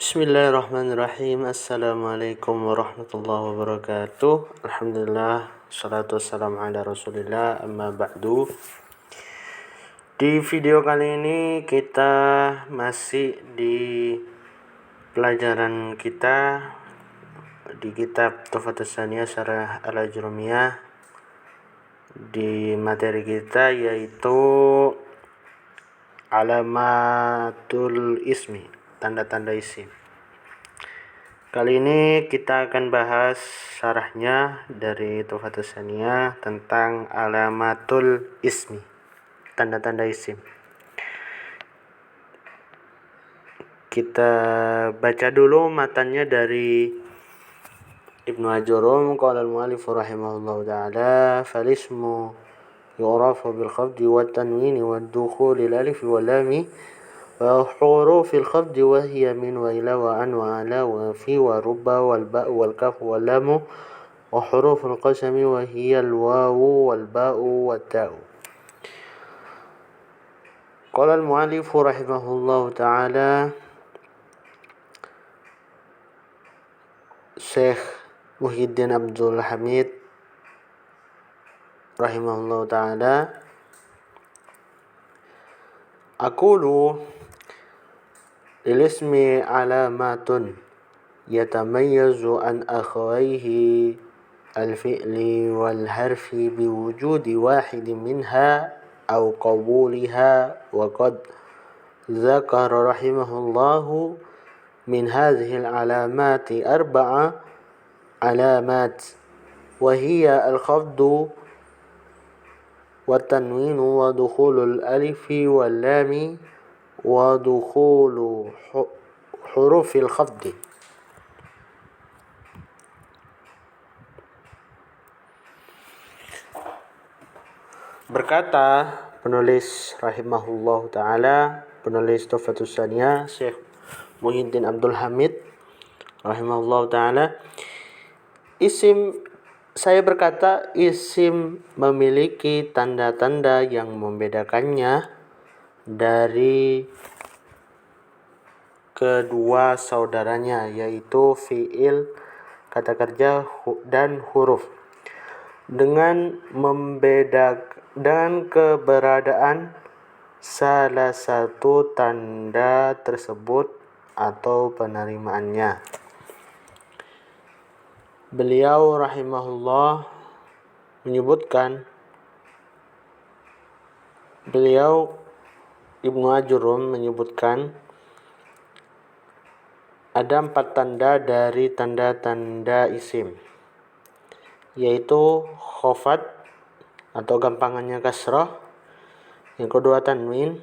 Bismillahirrahmanirrahim. Assalamualaikum warahmatullahi wabarakatuh. Alhamdulillah, salatu wassalamu ala rasulillah, amma ba'du. Di video kali ini kita masih di pelajaran kita di kitab Tuhfatus Tsaniyah Syarah Al-Ajrumiyah, di materi kita yaitu alamatul ismi, tanda-tanda isim. Kali ini kita akan bahas syarahnya dari Tuhfatus Tsaniyah tentang alamatul ismi, tanda-tanda isim. Kita baca dulu matannya dari Ibnu Ajurum. Qala al-mu'allif rahimahullahu ta'ala, fal-ismu yu'rafu bil khafdi wat tanwini wad dukhuli al alif wal lam وحروف الخفض وهي من وإلى وأن وعلى وفي ورب والباء والكاف واللام وحروف القسم وهي الواو والباء والتاء. قال المؤلف رحمه الله تعالى Syekh Muhyiddin Abdul Hamid rahimahullah ta'ala, aqulu للاسم علامات يتميز عن أخويه الفعل والحرف بوجود واحد منها أو قبولها. وقد ذكر رحمه الله من هذه العلامات 4 علامات، وهي الخفض والتنوين ودخول الألف واللام ودخول حروف الخفض. Berkata penulis rahimahullah ta'ala, penulis Tuhfatus Tsaniyah, Syekh Muhyiddin Abdul Hamid rahimahullah ta'ala, saya berkata, isim memiliki tanda-tanda yang membedakannya dari kedua saudaranya, yaitu fiil, kata kerja, dan huruf. Dengan keberadaan salah satu tanda tersebut atau penerimaannya. Beliau rahimahullah menyebutkan, Ibnu Ajurum menyebutkan ada 4 tanda dari tanda-tanda isim, yaitu khofat atau gampangannya kasrah, yang kedua tanwin,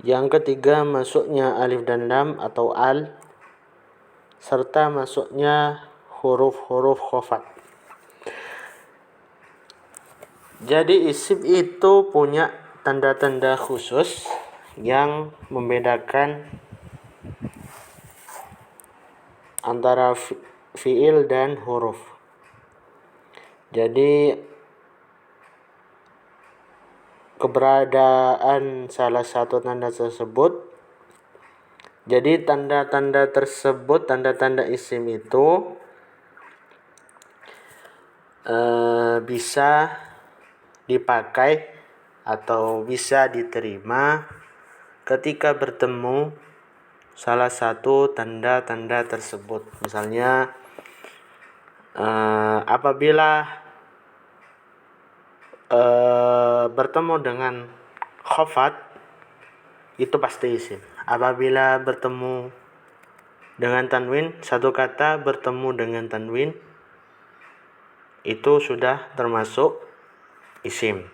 yang ketiga masuknya alif dan lam atau al, serta masuknya huruf-huruf khofat. Jadi isim itu punya tanda-tanda khusus yang membedakan antara fiil dan huruf. Jadi keberadaan salah satu tanda tersebut, jadi tanda-tanda tersebut, tanda-tanda isim itu bisa dipakai atau bisa diterima ketika bertemu salah satu tanda-tanda tersebut. Misalnya apabila bertemu dengan khofat, itu pasti isim. Apabila bertemu dengan tanwin, satu kata bertemu dengan tanwin, itu sudah termasuk isim.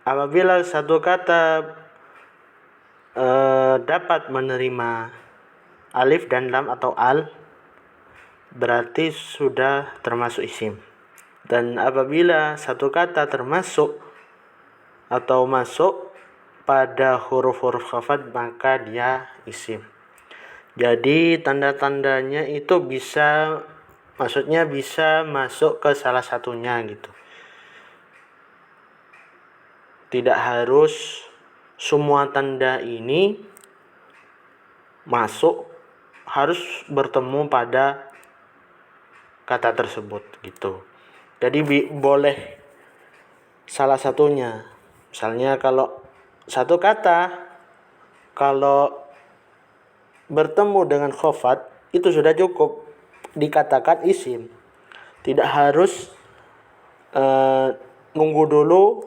Apabila satu kata dapat menerima alif dan lam atau al, berarti sudah termasuk isim. Dan apabila satu kata termasuk atau masuk pada huruf-huruf khafat, maka dia isim. Jadi tanda-tandanya itu bisa masuk ke salah satunya gitu. Tidak harus semua tanda ini masuk harus bertemu pada kata tersebut gitu. Jadi boleh salah satunya. Misalnya kalau satu kata kalau bertemu dengan khofat itu sudah cukup dikatakan isim. Tidak harus nunggu dulu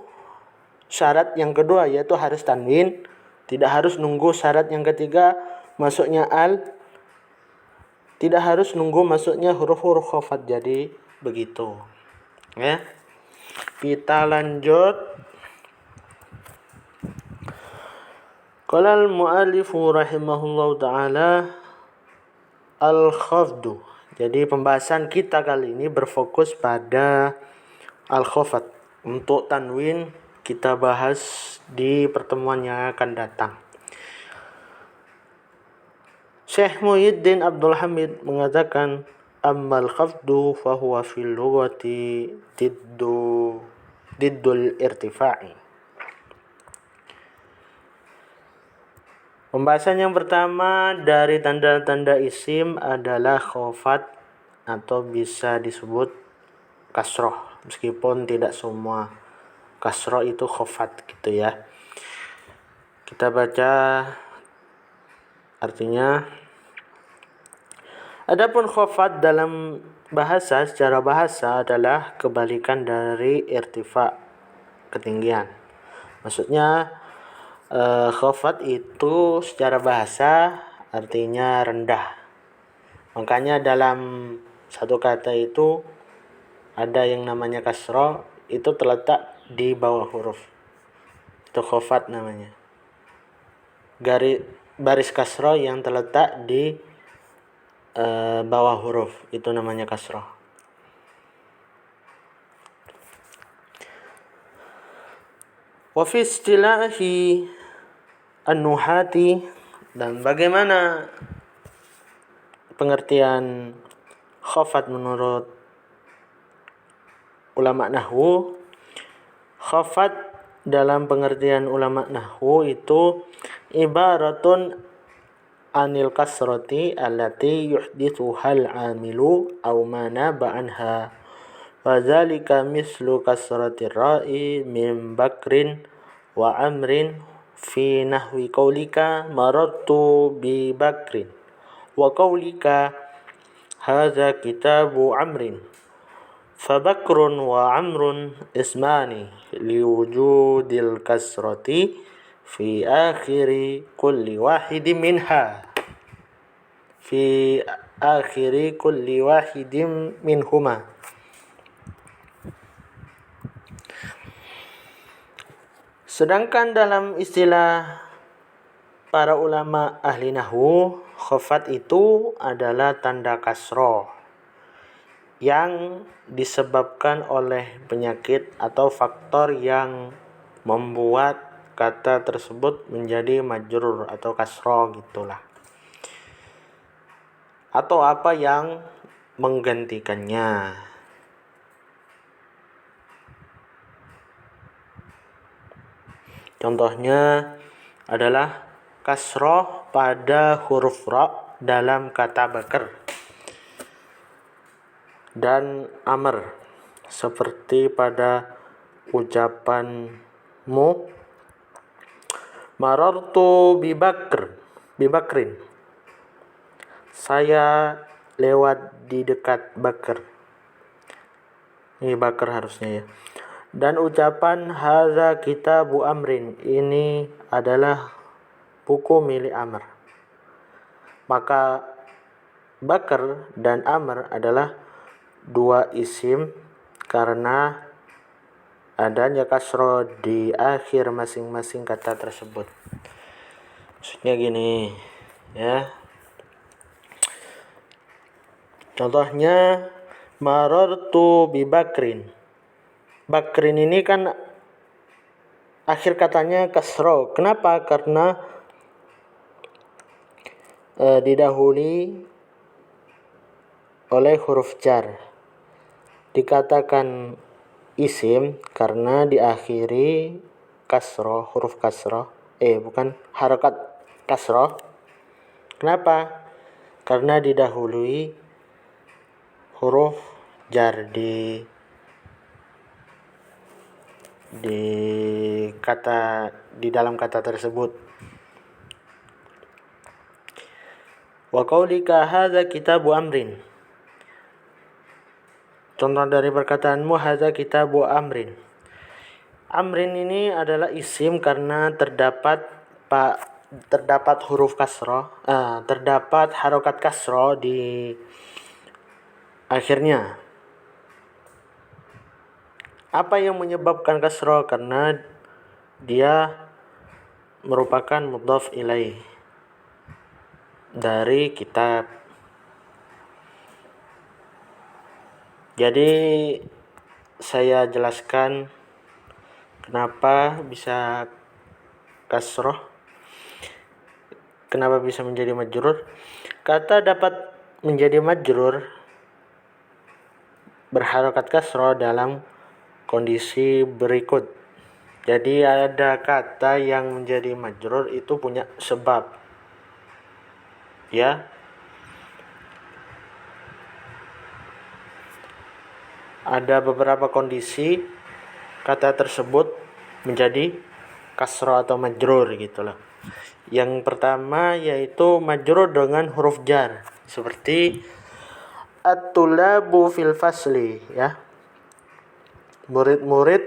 syarat yang kedua yaitu harus tanwin. Tidak harus nunggu syarat yang ketiga masuknya al. Tidak harus nunggu masuknya huruf-huruf khofat. Jadi begitu. Ya. Kita lanjut. Qala al-mu'allifu rahimahullahu ta'ala al-khafdu. Jadi pembahasan kita kali ini berfokus pada al-khafat. Untuk tanwin kita bahas di pertemuan yang akan datang. Syekh Muhyiddin Abdul Hamid mengatakan ammal khafdu fahuwa fil lughati diddul irtifa'i. Pembahasan yang pertama dari tanda-tanda isim adalah khafat atau bisa disebut kasroh, meskipun tidak semua kasroh itu khafat gitu ya. Kita baca artinya. Adapun khafat dalam bahasa, secara bahasa adalah kebalikan dari irtifa, ketinggian. Maksudnya khafat itu secara bahasa artinya rendah. Makanya dalam satu kata itu ada yang namanya kasroh, itu terletak di bawah huruf. Itu khafat namanya. Baris kasroh yang terletak di bawah huruf itu namanya kasroh. Wa fi istilahi an-nuhati, dan bagaimana pengertian khafat menurut ulama nahwu? Khafat dalam pengertian ulama nahwu itu ibaratun anil kasrati allati yuhdithuhal amilu aw ma naba anha wa dzalika mislu kasratir ra'i min bakrin wa amrin fi nahwi qaulika marartu bi bakrin wa qaulika hadza kitabu amrin fa bakrun wa amrun ismani liwujudil kasrati fi akhiri kulli wahidin minha fi akhiri kulli wahidin minhuma. Sedangkan dalam istilah para ulama ahli nahwu, khafat itu adalah tanda kasroh yang disebabkan oleh penyakit atau faktor yang membuat kata tersebut menjadi majrur atau kasroh gitulah. Atau apa yang menggantikannya. Contohnya adalah kasroh pada huruf ra dalam kata bakar dan amr, seperti pada ucapanmu marartu bibakrin, saya lewat di dekat bakar. Ini bakar harusnya ya. Dan ucapan hadza kitabu amrin, ini adalah buku milik Amr. Maka bakar dan amr adalah dua isim karena adanya kasroh di akhir masing-masing kata tersebut. Maksudnya gini ya. Contohnya marartu bi bakrin. Bakrin ini kan akhir katanya kasroh. Kenapa? Karena didahului oleh huruf jar. Dikatakan isim karena diakhiri kasroh, huruf kasroh. Bukan harakat kasroh. Kenapa? Karena didahului huruf jar di dalam kata tersebut. Wa qaulika hadza kitabu amrin. Contoh dari perkataanmu hadza kitabu amrin. Amrin ini adalah isim karena terdapat huruf kasroh, terdapat harokat kasroh di akhirnya. Apa yang menyebabkan kasroh? Karena dia merupakan mudhaf ilaih dari kitab. Jadi saya jelaskan kenapa bisa kasroh, kenapa bisa menjadi majrur. Kata dapat menjadi majrur berharokat kasroh dalam kondisi berikut. Jadi ada kata yang menjadi majrur itu punya sebab, ya. Ada beberapa kondisi kata tersebut menjadi kasroh atau majrur gitulah. Yang pertama yaitu majrur dengan huruf jar, seperti at-tulabu fil fasli, ya. Murid-murid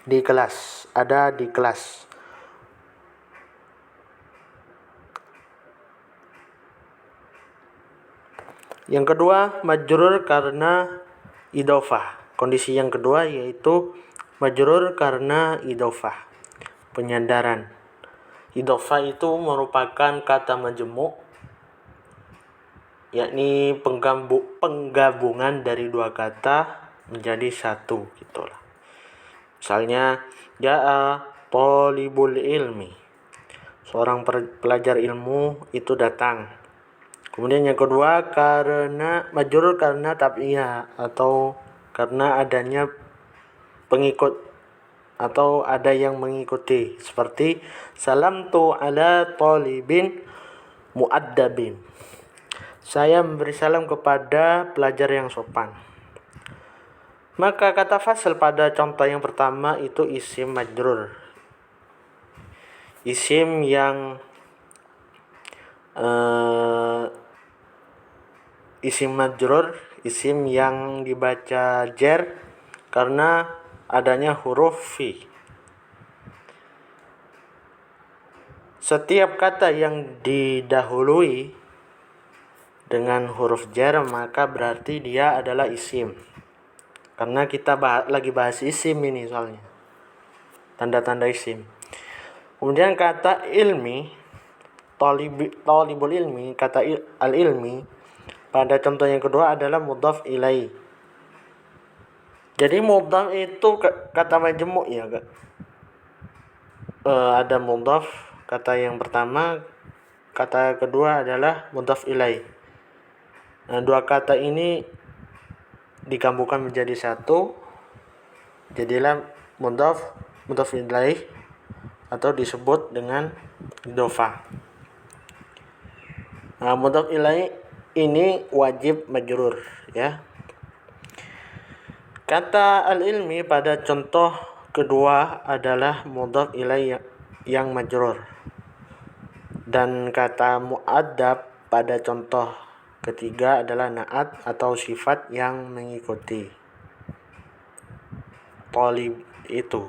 di kelas, ada di kelas. Yang kedua, majrur karena idhofah. Kondisi yang kedua yaitu majrur karena idhofah, penyandaran. Idhofah itu merupakan kata majmu', yakni penggabungan dari dua kata menjadi satu gitulah. Misalnya ja'a talibul ilmi, seorang pelajar ilmu itu datang. Kemudian yang kedua karena majrur karena tab'iyah atau karena adanya pengikut atau ada yang mengikuti, seperti salamtu ala talibin mu'addabin, saya memberi salam kepada pelajar yang sopan. Maka kata fasl pada contoh yang pertama itu isim majrur, isim yang isim majrur, isim yang dibaca jar karena adanya huruf fi. Setiap kata yang didahului dengan huruf jar maka berarti dia adalah isim. Karena kita lagi bahas isim ini soalnya, tanda-tanda isim. Kemudian kata ilmi, talibul ilmi, kata al-ilmi pada contoh yang kedua adalah mudhaf ilaih. Jadi mudhaf itu kata majmu' ya, ada mudhaf kata yang pertama, kata kedua adalah mudhaf ilaih. Nah, dua kata ini digabungkan menjadi satu, jadilah mudhaf ilaih atau disebut dengan idhofah. Nah, mudhaf ilaih ini wajib majrur, ya. Kata al-ilmi pada contoh kedua adalah mudhaf ilaih yang majrur. Dan kata mu'addab pada contoh ketiga adalah na'at atau sifat yang mengikuti talib itu.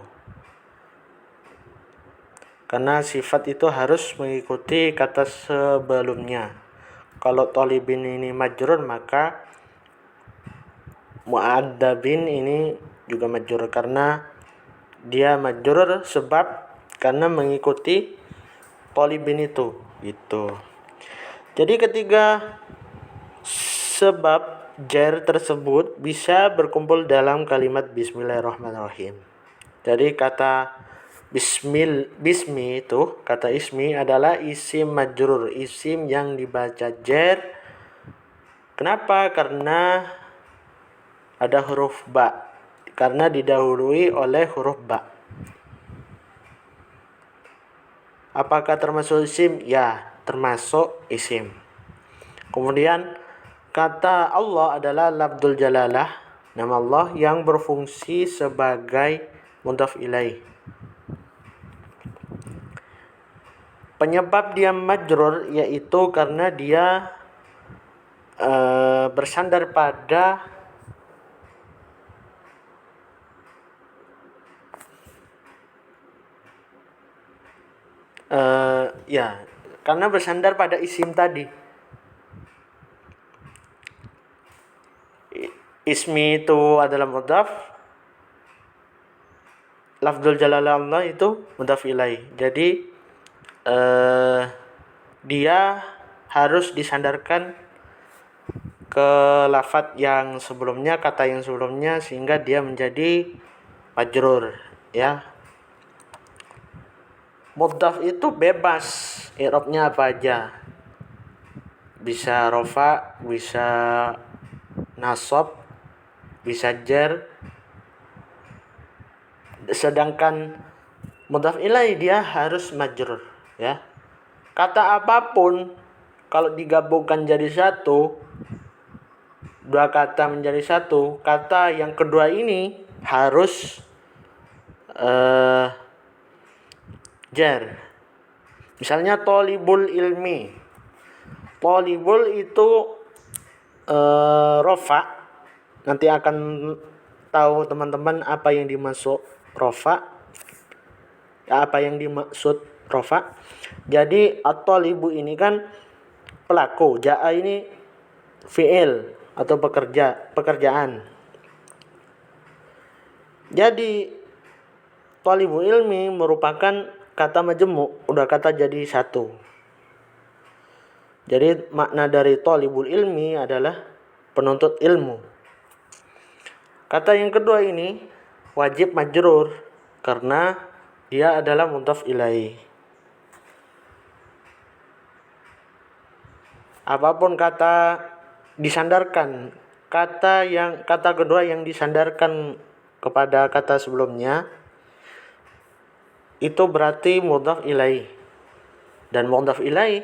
Karena sifat itu harus mengikuti kata sebelumnya. Kalau talibin ini majrur maka mu'addabin ini juga majrur karena dia majrur sebab karena mengikuti talibin itu gitu. Jadi ketiga sebab jar tersebut bisa berkumpul dalam kalimat bismillahirrahmanirrahim. Jadi kata bismi itu, kata ismi adalah isim majrur, isim yang dibaca jar. Kenapa? Karena ada huruf ba, karena didahului oleh huruf ba. Apakah termasuk isim? Ya, termasuk isim. Kemudian kata Allah adalah lafdzul jalalah, nama Allah yang berfungsi sebagai mudhaf ilaih. Penyebab dia majrur yaitu karena dia bersandar pada karena bersandar pada isim tadi. Ismi itu adalah mudhaf, lafdzul jalalah Allah itu mudhaf ilaih. Jadi dia harus disandarkan ke lafadz yang sebelumnya, kata yang sebelumnya, sehingga dia menjadi majrur, ya. Mudhaf itu bebas i'rabnya apa aja. Bisa rofa, bisa nasab, bisa jar. Sedangkan mudhaf ilaih dia harus majrur, ya. Kata apapun kalau digabungkan jadi satu, dua kata menjadi satu, kata yang kedua ini harus jar. Misalnya thalibul ilmi. Thalibul itu rofa. Nanti akan tahu teman-teman apa yang dimaksud rofa. Apa yang dimaksud rofa. Jadi at-thalibu ini kan pelaku, ja'a ini fi'il atau pekerjaan. Jadi thalibu ilmi merupakan kata majmu', udah kata jadi satu. Jadi makna dari thalibul ilmi adalah penuntut ilmu. Kata yang kedua ini wajib majrur karena dia adalah mudhaf ilaih. Apapun kata disandarkan, kata kedua yang disandarkan kepada kata sebelumnya itu berarti mudhaf ilaih. Dan mudhaf ilaih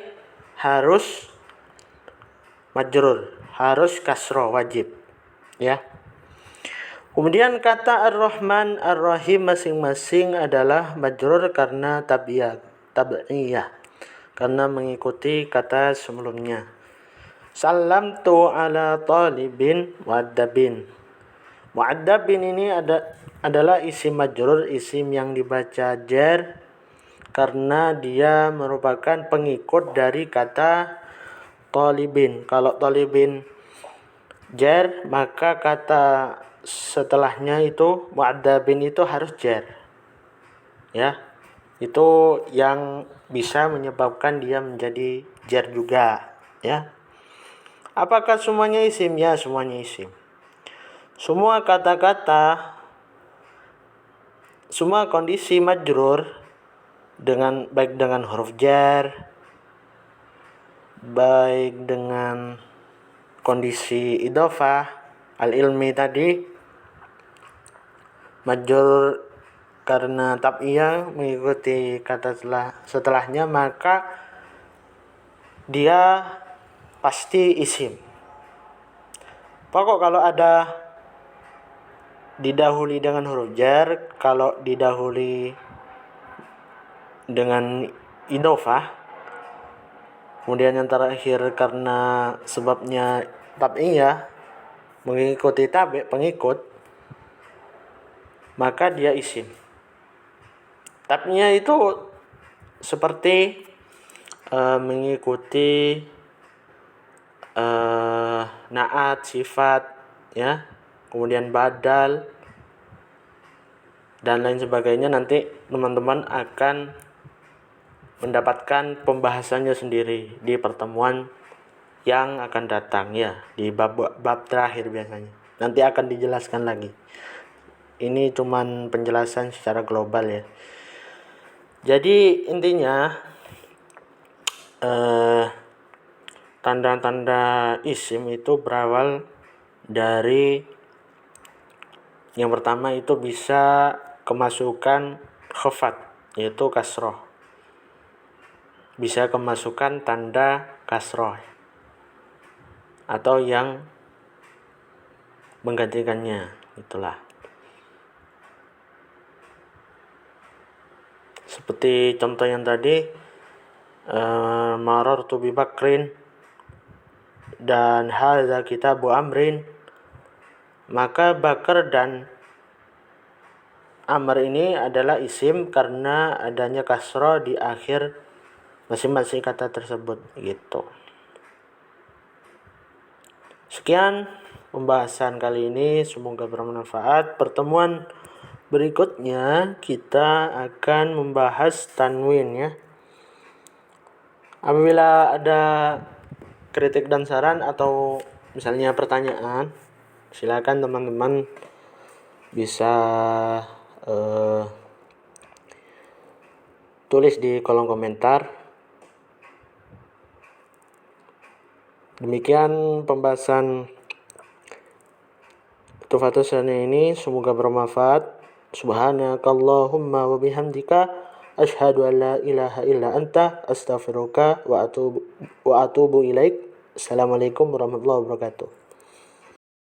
harus majrur, harus kasroh, wajib, ya. Kemudian kata Ar-Rahman, Ar-Rahim masing-masing adalah majrur karena tab'iyah, karena mengikuti kata sebelumnya. Salamtu ala talibin mu'addabin. Mu'addabin ini adalah isim majrur, isim yang dibaca jar karena dia merupakan pengikut dari kata talibin. Kalau talibin jar, maka kata setelahnya itu mu'addabin itu harus jar, ya. Itu yang bisa menyebabkan dia menjadi jar juga, ya. Apakah semuanya isim? Ya, semuanya isim. Semua kata-kata, semua kondisi majrur baik dengan huruf jar, baik dengan kondisi idhofah, al-ilmi tadi, majrur karena tab'iyah mengikuti kata setelahnya, maka dia pasti isim. Pokok kalau ada didahului dengan huruf jar, kalau didahului dengan idhofah, kemudian yang terakhir karena sebabnya tab'iyah mengikuti pengikut, maka dia isim. Tab'iyah itu seperti mengikuti naat, sifat, ya, kemudian badal dan lain sebagainya. Nanti teman-teman akan mendapatkan pembahasannya sendiri di pertemuan yang akan datang, ya, di bab terakhir biasanya. Nanti akan dijelaskan lagi. Ini cuman penjelasan secara global, ya. Jadi intinya tanda-tanda isim itu berawal dari yang pertama itu bisa kemasukan khafat, yaitu kasroh. bisa kemasukan tanda kasroh atau yang menggantikannya, itulah. Seperti contoh yang tadi, marartu bi Bakrin dan hadza kitabu amrin, maka Bakar dan Amr ini adalah isim karena adanya kasroh di akhir masing-masing kata tersebut, gitu. Sekian pembahasan kali ini, semoga bermanfaat. Pertemuan berikutnya kita akan membahas tanwin, ya. Apabila ada kritik dan saran atau misalnya pertanyaan, silakan teman-teman bisa tulis di kolom komentar. Demikian pembahasan Tufatus Sani ini, semoga bermanfaat. Subhanakallahumma wa bihamdika asyhadu an la ilaha illa anta astaghfiruka wa atubu ilaik. Assalamualaikum warahmatullahi wabarakatuh.